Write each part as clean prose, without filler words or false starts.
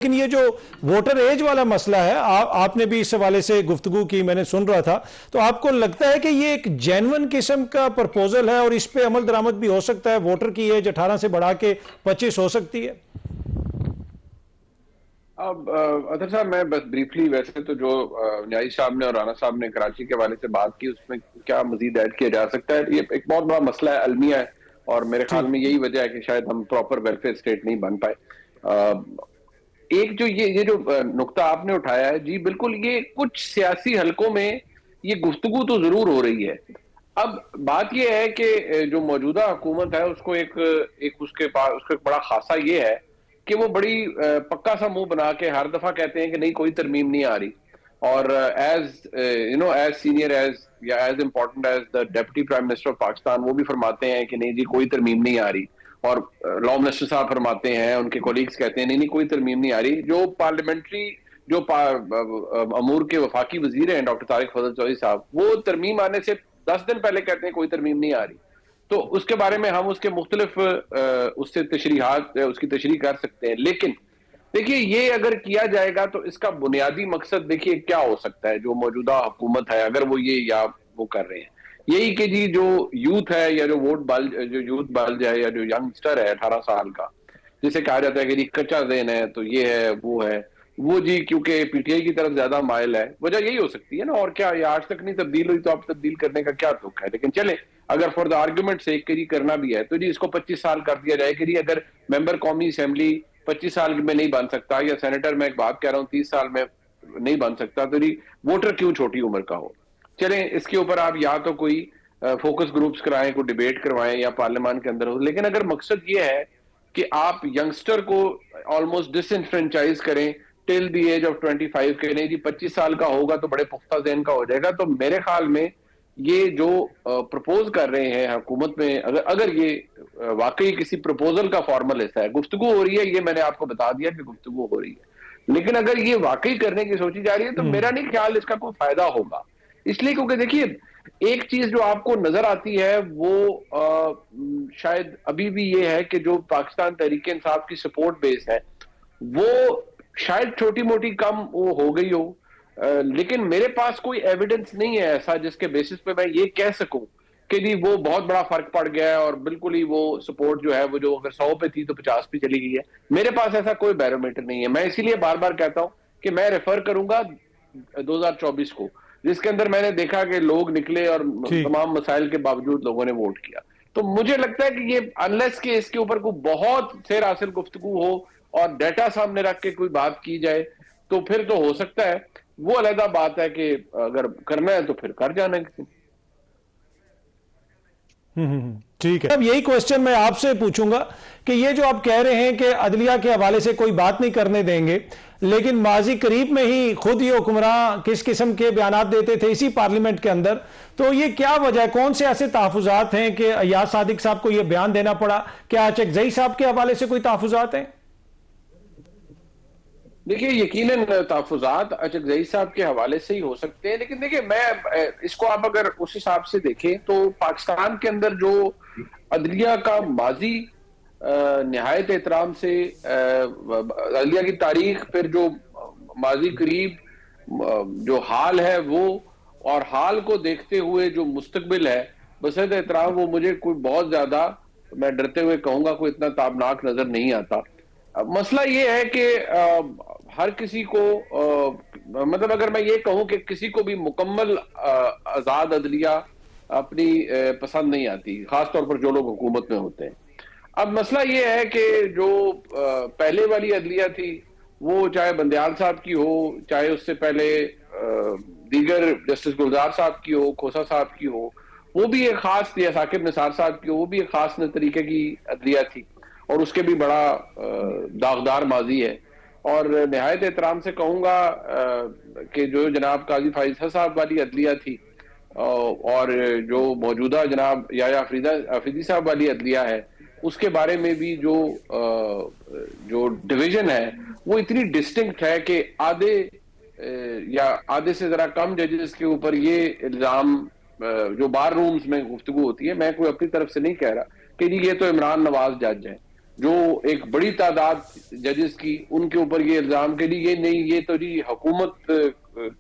لیکن یہ جو ووٹر ایج والا مسئلہ ہے، آپ نے بھی اس حوالے سے گفتگو کی، میں نے سن رہا تھا، تو آپ کو لگتا ہے کہ یہ ایک جینون قسم کا پرپوزل ہے اور اس پہ عمل درآمد بھی ہو سکتا ہے؟ ووٹر کی ایج 18 سے بڑھا کے 25 ہو سکتی ہے؟ اب اطہر صاحب میں بس بریفلی، ویسے تو جو نیازی صاحب نے اور رانا صاحب نے کراچی کے حوالے سے بات کی، اس میں کیا مزید ایڈ کیا جا سکتا ہے؟ یہ ایک بہت بڑا مسئلہ ہے، المیہ ہے، اور میرے جی خیال میں یہی وجہ ہے کہ شاید ہم پراپر ویلفیئر اسٹیٹ نہیں بن پائے۔ ایک جو یہ جو نقطہ آپ نے اٹھایا ہے، جی بالکل، یہ کچھ سیاسی حلقوں میں یہ گفتگو تو ضرور ہو رہی ہے۔ اب بات یہ ہے کہ جو موجودہ حکومت ہے، اس کو اس کے بڑا خاصہ یہ ہے کہ وہ بڑی پکا سا منہ بنا کے ہر دفعہ کہتے ہیں کہ نہیں، کوئی ترمیم نہیں آ رہی، اور ایز سینئر یا as important as the deputy prime minister of Pakistan, وہ بھی فرماتے ہیں کہ نہیں جی کوئی ترمیم نہیں آ رہی، اور لاء منسٹر صاحب فرماتے ہیں، ان کے کولیگز کہتے ہیں نہیں کوئی ترمیم نہیں آ رہی۔ جو پارلیمنٹری جو امور کے وفاقی وزیر ہیں ڈاکٹر طارق فضل چودھری صاحب، وہ ترمیم آنے سے 10 دن پہلے کہتے ہیں کوئی ترمیم نہیں آ رہی۔ تو اس کے بارے میں ہم اس کے مختلف اس سے تشریحات، اس کی تشریح کر سکتے ہیں، لیکن دیکھیے یہ اگر کیا جائے گا تو اس کا بنیادی مقصد دیکھیے کیا ہو سکتا ہے جو موجودہ حکومت ہے، اگر وہ یہ یا وہ کر رہے ہیں، یہی کہ جی جو یوتھ ہے یا جو یوتھ بلج ہے یا جو ینگسٹر ہے 18 سال کا، جسے کہا جاتا ہے کہ جی کچا ذہن ہے، تو یہ ہے وہ جی کیونکہ پی ٹی آئی کی طرف زیادہ مائل ہے، وجہ یہی ہو سکتی ہے نا، اور کیا؟ یہ آج تک نہیں تبدیل ہوئی تو اب تبدیل کرنے کا کیا دکھ ہے؟ لیکن چلے، اگر فار دا آرگومنٹ سے کہ جی کرنا بھی ہے تو جی اس کو 25 سال کر دیا جائے کہ جی اگر ممبر قومی اسمبلی 25 سال میں نہیں بن سکتا، یا سینیٹر میں ایک بات کہہ رہا ہوں 30 سال میں نہیں بن سکتا، تو جی ووٹر کیوں چھوٹی عمر کا ہو؟ چلیں اس کے اوپر آپ یا تو کوئی فوکس گروپس کرائیں، کوئی ڈیبیٹ کروائیں یا پارلیمان کے اندر ہو، لیکن اگر مقصد یہ ہے کہ آپ ینگسٹر کو آلموسٹ ڈس انفرینچائز کریں ٹل دی ایج آف 25 کے، نہیں جی 25 سال کا ہوگا تو بڑے پختہ ذہن کا ہو جائے گا، تو میرے خیال میں یہ جو پرپوز کر رہے ہیں حکومت میں، اگر یہ واقعی کسی پرپوزل کا فارمل حصہ ہے، گفتگو ہو رہی ہے، یہ میں نے آپ کو بتا دیا کہ گفتگو ہو رہی ہے، لیکن اگر یہ واقعی کرنے کی سوچی جا رہی ہے تو میرا نہیں خیال اس کا کوئی فائدہ ہوگا۔ اس لیے کیونکہ دیکھیے ایک چیز جو آپ کو نظر آتی ہے وہ شاید ابھی بھی یہ ہے کہ جو پاکستان تحریک انصاف کی سپورٹ بیس ہے وہ شاید چھوٹی موٹی کم وہ ہو گئی ہو، لیکن میرے پاس کوئی ایویڈنس نہیں ہے ایسا جس کے بیسس پہ میں یہ کہہ سکوں کہ جی وہ بہت بڑا فرق پڑ گیا ہے اور بالکل ہی وہ سپورٹ جو ہے وہ جو اگر 100 پہ تھی تو 50 پہ چلی گئی ہے۔ میرے پاس ایسا کوئی بیرومیٹر نہیں ہے، میں اسی لیے بار بار کہتا ہوں کہ میں ریفر کروں گا 2024 کو، جس کے اندر میں نے دیکھا کہ لوگ نکلے اور تمام مسائل کے باوجود لوگوں نے ووٹ کیا۔ تو مجھے لگتا ہے کہ یہ انلیس کہ اس کے اوپر کوئی بہت سیر حاصل گفتگو ہو اور ڈیٹا سامنے رکھ کے کوئی بات کی جائے تو پھر تو ہو سکتا ہے، وہ علیحدہ بات ہے کہ اگر کرنا ہے تو پھر کر جانا ہے کسی۔ ٹھیک ہے، اب یہی کوسچن میں آپ سے پوچھوں گا کہ یہ جو آپ کہہ رہے ہیں کہ عدلیہ کے حوالے سے کوئی بات نہیں کرنے دیں گے، لیکن ماضی قریب میں ہی خود ہی حکمراں کس قسم کے بیانات دیتے تھے اسی پارلیمنٹ کے اندر، تو یہ کیا وجہ ہے؟ کون سے ایسے تحفظات ہیں کہ ایاز صادق صاحب کو یہ بیان دینا پڑا؟ کیا اچکزئی صاحب کے حوالے سے کوئی تحفظات ہیں؟ دیکھیے یقیناً تحفظات اچکزئی صاحب کے حوالے سے ہی ہو سکتے ہیں، لیکن دیکھیے میں اس کو آپ اگر اس حساب سے دیکھیں تو پاکستان کے اندر جو عدلیہ کا ماضی نہایت احترام سے، عدلیہ کی تاریخ، پھر جو ماضی قریب جو حال ہے وہ، اور حال کو دیکھتے ہوئے جو مستقبل ہے بصد احترام، وہ مجھے کوئی بہت زیادہ، میں ڈرتے ہوئے کہوں گا، کوئی اتنا تابناک نظر نہیں آتا۔ مسئلہ یہ ہے کہ ہر کسی کو مطلب اگر میں یہ کہوں کہ کسی کو بھی مکمل آزاد عدلیہ اپنی پسند نہیں آتی، خاص طور پر جو لوگ حکومت میں ہوتے ہیں۔ اب مسئلہ یہ ہے کہ جو پہلے والی عدلیہ تھی وہ چاہے بندیال صاحب کی ہو، چاہے اس سے پہلے دیگر جسٹس گلزار صاحب کی ہو، کھوسا صاحب کی ہو، وہ بھی ایک خاص، یا ثاقب نثار صاحب کی ہو، وہ بھی ایک خاص طریقے کی عدلیہ تھی اور اس کے بھی بڑا داغدار ماضی ہے۔ اور نہایت احترام سے کہوں گا کہ جو جناب قاضی فائز صاحب والی عدلیہ تھی اور جو موجودہ جناب یحییٰ آفریدی صاحب والی عدلیہ ہے، اس کے بارے میں بھی جو ڈویژن ہے وہ اتنی ڈسٹنکٹ ہے کہ آدھے سے ذرا کم ججز کے اوپر یہ الزام جو بار رومز میں گفتگو ہوتی ہے، میں کوئی اپنی طرف سے نہیں کہہ رہا کہ جی یہ تو عمران نواز جج ہے، جو ایک بڑی تعداد ججز کی، ان کے اوپر یہ الزام کہ یہ نہیں، یہ تو جی حکومت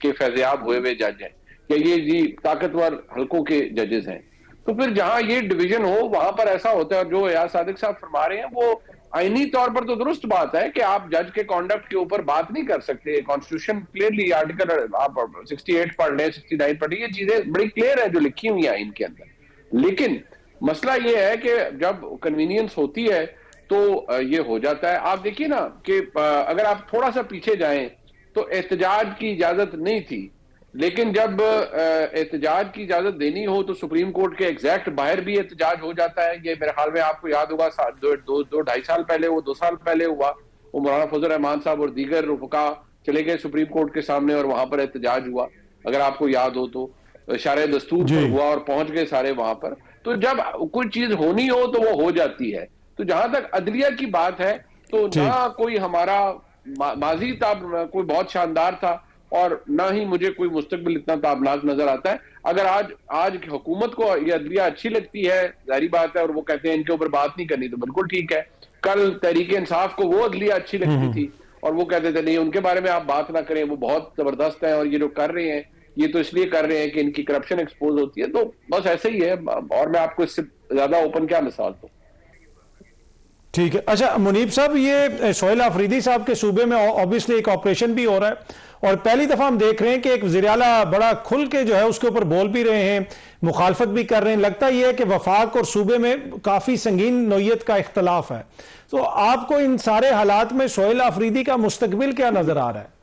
کے فیضیاب ہوئے ہوئے جج ہیں، یا یہ جی طاقتور حلقوں کے ججز ہیں. تو پھر جہاں یہ ڈویژن ہو وہاں پر ایسا ہوتا ہے. اور جو ایاز صادق صاحب فرما رہے ہیں وہ آئینی طور پر تو درست بات ہے کہ آپ جج کے کانڈکٹ کے اوپر بات نہیں کر سکتے. کانسٹیٹیوشن کلیئرلی آرٹیکل آپ 68 پڑھ لیں، 69 پڑھ لیں، یہ چیزیں بڑی کلیئر ہیں جو لکھی ہوئی ہیں آئین کے اندر. لیکن مسئلہ یہ ہے کہ جب کنوینئنس ہوتی ہے تو یہ ہو جاتا ہے. آپ دیکھیے نا کہ اگر آپ تھوڑا سا پیچھے جائیں تو احتجاج کی اجازت نہیں تھی، لیکن جب احتجاج کی اجازت دینی ہو تو سپریم کورٹ کے ایگزیکٹ باہر بھی احتجاج ہو جاتا ہے. یہ میرے خیال میں آپ کو یاد ہوگا 2-2.5 سال پہلے، وہ 2 سال پہلے ہوا. وہ مولانا فضل الرحمان صاحب اور دیگر رفقا چلے گئے سپریم کورٹ کے سامنے اور وہاں پر احتجاج ہوا، اگر آپ کو یاد ہو تو اشارہ دستور پر ہوا اور پہنچ گئے سارے وہاں پر. تو جب کوئی چیز ہونی ہو تو وہ ہو جاتی ہے. تو جہاں تک عدلیہ کی بات ہے تو نہ کوئی ہمارا ماضی کوئی بہت شاندار تھا اور نہ ہی مجھے کوئی مستقبل اتنا تابناک نظر آتا ہے. اگر آج حکومت کو یہ عدلیہ اچھی لگتی ہے، ظاہری بات ہے، اور وہ کہتے ہیں ان کے اوپر بات نہیں کرنی، تو بالکل ٹھیک ہے. کل تحریک انصاف کو وہ عدلیہ اچھی لگتی تھی اور وہ کہتے تھے نہیں ان کے بارے میں آپ بات نہ کریں، وہ بہت زبردست ہیں اور یہ جو کر رہے ہیں یہ تو اس لیے کر رہے ہیں کہ ان کی کرپشن ایکسپوز ہوتی ہے. تو بس ایسے ہی ہے، اور میں آپ کو اس سے زیادہ اوپن کیا مثال دوں. ٹھیک ہے. اچھا منیب صاحب، یہ سہیل آفریدی صاحب کے صوبے میں اوبیسلی ایک آپریشن بھی ہو رہا ہے اور پہلی دفعہ ہم دیکھ رہے ہیں کہ ایک وزیر اعلیٰ بڑا کھل کے جو ہے اس کے اوپر بول بھی رہے ہیں، مخالفت بھی کر رہے ہیں. لگتا یہ ہے کہ وفاق اور صوبے میں کافی سنگین نوعیت کا اختلاف ہے. تو آپ کو ان سارے حالات میں سہیل آفریدی کا مستقبل کیا نظر آ رہا ہے؟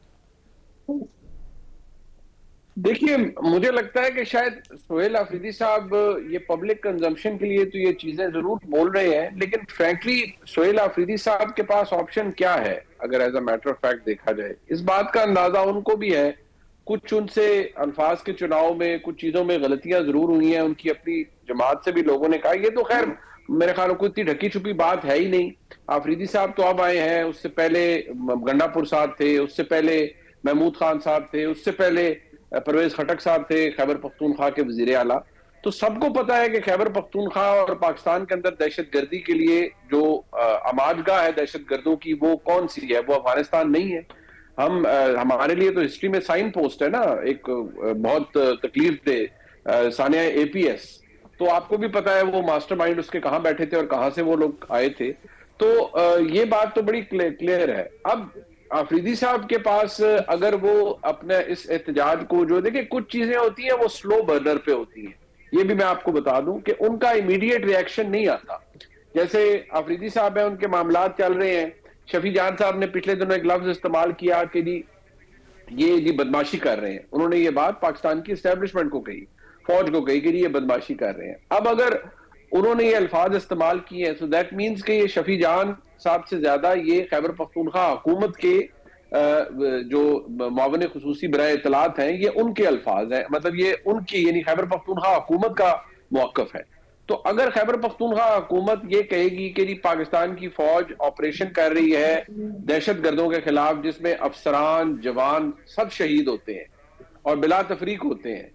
دیکھیے مجھے لگتا ہے کہ شاید سہیل آفریدی صاحب یہ پبلک کنزمپشن کے لیے تو یہ چیزیں ضرور بول رہے ہیں، لیکن فرینکلی سہیل آفریدی صاحب کے پاس آپشن کیا ہے اگر as a matter of fact دیکھا جائے. اس بات کا اندازہ ان کو بھی ہے. کچھ ان سے الفاظ کے چناؤ میں کچھ چیزوں میں غلطیاں ضرور ہوئی ہیں، ان کی اپنی جماعت سے بھی لوگوں نے کہا. یہ تو خیر میرے خیال میں کوئی اتنی ڈھکی چھپی بات ہے ہی نہیں. آفریدی صاحب تو اب آئے ہیں، اس سے پہلے گنڈا پور صاحب تھے، اس سے پہلے محمود خان صاحب تھے، اس سے پہلے پرویز خٹک صاحب تھے خیبر پختونخوا کے وزیر اعلیٰ. تو سب کو پتا ہے کہ خیبر پختونخوا اور پاکستان کے اندر دہشت گردی کے لیے جو آماجگاہ ہے دہشت گردوں کی وہ کون سی ہے؟ وہ افغانستان نہیں ہے. ہمارے لیے تو ہسٹری میں سائن پوسٹ ہے نا، ایک بہت تکلیف دہ ثانیہ اے پی ایس. تو آپ کو بھی پتا ہے وہ ماسٹر مائنڈ اس کے کہاں بیٹھے تھے اور کہاں سے وہ لوگ آئے تھے. تو یہ بات تو بڑی کلیئر ہے. اب آفریدی صاحب کے پاس اگر وہ اپنے اس احتجاج کو جو دیکھیں کچھ چیزیں ہوتی ہیں وہ سلو برنر پہ ہوتی ہیں، یہ بھی میں آپ کو بتا دوں کہ ان کا امیڈیٹ ریاکشن نہیں آتا. جیسے آفریدی صاحب ہیں، ان کے معاملات چل رہے ہیں. شفیع جان صاحب نے پچھلے دنوں ایک لفظ استعمال کیا کہ یہ بدماشی کر رہے ہیں. انہوں نے یہ بات پاکستان کی اسٹیبلشمنٹ کو کہی، فوج کو کہی کہ یہ بدماشی کر رہے ہیں. اب اگر انہوں نے یہ الفاظ استعمال کیے ہیں so that means کہ یہ شفیع جان صاحب سے زیادہ یہ خیبر پختونخوا حکومت کے جو معاون خصوصی برائے اطلاعات ہیں یہ ان کے الفاظ ہیں، مطلب یہ ان کی یعنی خیبر پختونخوا حکومت کا موقف ہے. تو اگر خیبر پختونخوا حکومت یہ کہے گی کہ پاکستان کی فوج آپریشن کر رہی ہے دہشت گردوں کے خلاف جس میں افسران جوان سب شہید ہوتے ہیں اور بلا تفریق ہوتے ہیں،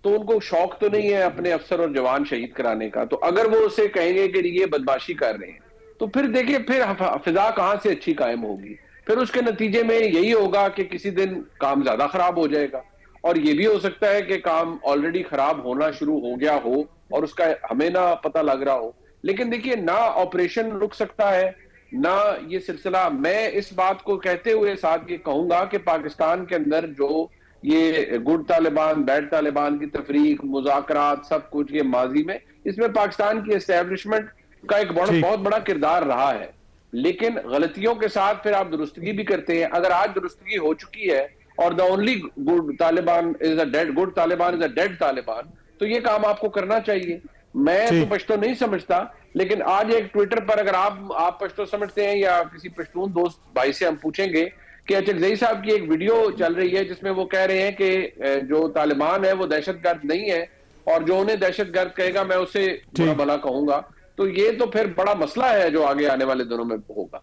تو ان کو شوق تو نہیں ہے اپنے افسر اور جوان شہید کرانے کا. تو اگر وہ اسے کہیں گے کہ یہ بدماشی کر رہے ہیں تو پھر دیکھیں پھر فضا کہاں سے اچھی قائم ہوگی. پھر اس کے نتیجے میں یہی ہوگا کہ کسی دن کام زیادہ خراب ہو جائے گا، اور یہ بھی ہو سکتا ہے کہ کام آلریڈی خراب ہونا شروع ہو گیا ہو اور اس کا ہمیں نہ پتہ لگ رہا ہو. لیکن دیکھیے نہ آپریشن رک سکتا ہے نہ یہ سلسلہ. میں اس بات کو کہتے ہوئے ساتھ یہ کہوں گا کہ پاکستان کے اندر جو یہ گڈ طالبان بیڈ طالبان کی تفریق مذاکرات سب کچھ یہ ماضی میں اس میں پاکستان کی اسٹیبلشمنٹ کا ایک بہت بڑا کردار رہا ہے. لیکن غلطیوں کے ساتھ پھر آپ درستگی بھی کرتے ہیں. اگر آج درستگی ہو چکی ہے اور the only good Taliban is a dead good Taliban is a dead Taliban, تو یہ کام آپ کو کرنا چاہیے. میں تو پشتو نہیں سمجھتا، لیکن آج ایک ٹویٹر پر اگر آپ پشتو سمجھتے ہیں یا کسی پشتون دوست بھائی سے ہم پوچھیں گے کہ اچکزئی صاحب کی ایک ویڈیو چل رہی ہے جس میں وہ کہہ رہے ہیں کہ جو طالبان ہے وہ دہشت گرد نہیں ہے اور جو انہیں دہشت گرد کہے گا میں اسے برا بھلا کہوں گا. تو یہ تو پھر بڑا مسئلہ ہے جو آگے آنے والے دنوں میں ہوگا.